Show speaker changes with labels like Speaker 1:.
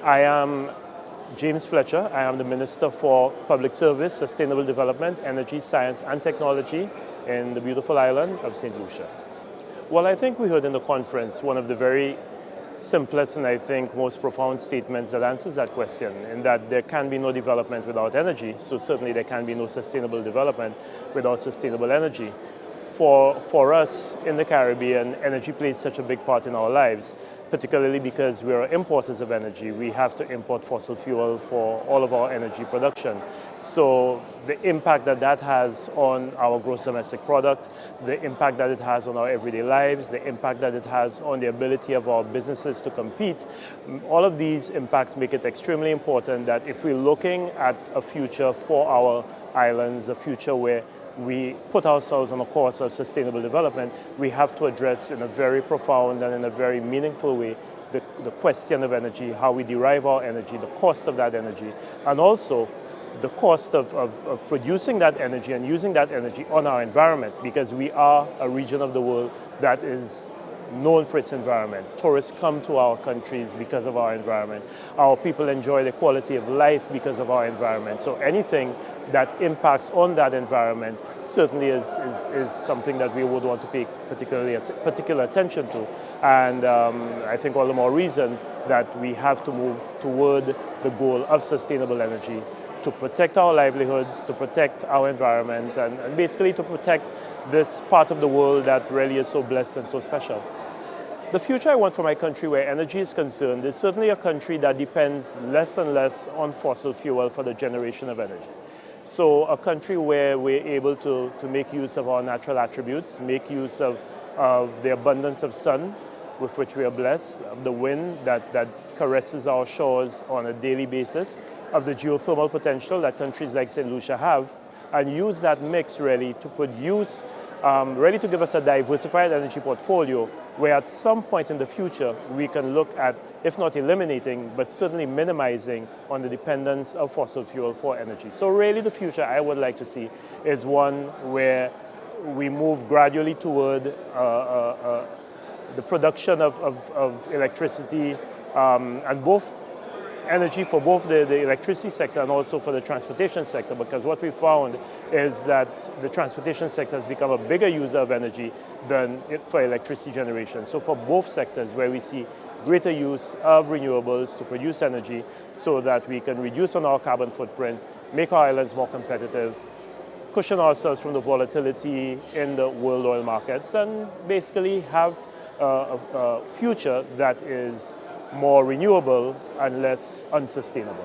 Speaker 1: I am James Fletcher. I am the Minister for Public Service, Sustainable Development, Energy, Science and Technology in the beautiful island of St. Lucia. Well, I think we heard in the conference one of the very simplest and I think most profound statements that answers that question, in that there can be no development without energy, so certainly there can be no sustainable development without sustainable energy. For us in the Caribbean, energy plays such a big part in our lives, particularly because we are importers of energy. We have to import fossil fuel for all of our energy production. So the impact that that has on our gross domestic product, the impact that it has on our everyday lives, the impact that it has on the ability of our businesses to compete, all of these impacts make it extremely important that if we're looking at a future for our islands, a future where we put ourselves on a course of sustainable development, we have to address in a very profound and in a very meaningful way the question of energy, how we derive our energy, the cost of that energy, and also the cost of producing that energy and using that energy on our environment, because we are a region of the world that is known for its environment. Tourists come to our countries because of our environment. Our people enjoy the quality of life because of our environment. So anything that impacts on that environment certainly is something that we would want to pay particular attention to. And I think all the more reason that we have to move toward the goal of sustainable energy to protect our livelihoods, to protect our environment, and basically to protect this part of the world that really is so blessed and so special. The future I want for my country where energy is concerned is certainly a country that depends less and less on fossil fuel for the generation of energy. So a country where we're able to make use of our natural attributes, make use of the abundance of sun with which we are blessed, of the wind that caresses our shores on a daily basis, of the geothermal potential that countries like St. Lucia have, and use that mix really to produce, really to give us a diversified energy portfolio where at some point in the future we can look at, if not eliminating, but certainly minimizing on the dependence of fossil fuel for energy. So really the future I would like to see is one where we move gradually toward the production of electricity and both energy for both the electricity sector and also for the transportation sector, because what we found is that the transportation sector has become a bigger user of energy than for electricity generation. So for both sectors where we see greater use of renewables to produce energy so that we can reduce on our carbon footprint, make our islands more competitive, cushion ourselves from the volatility in the world oil markets, and basically have a future that is more renewable and less unsustainable.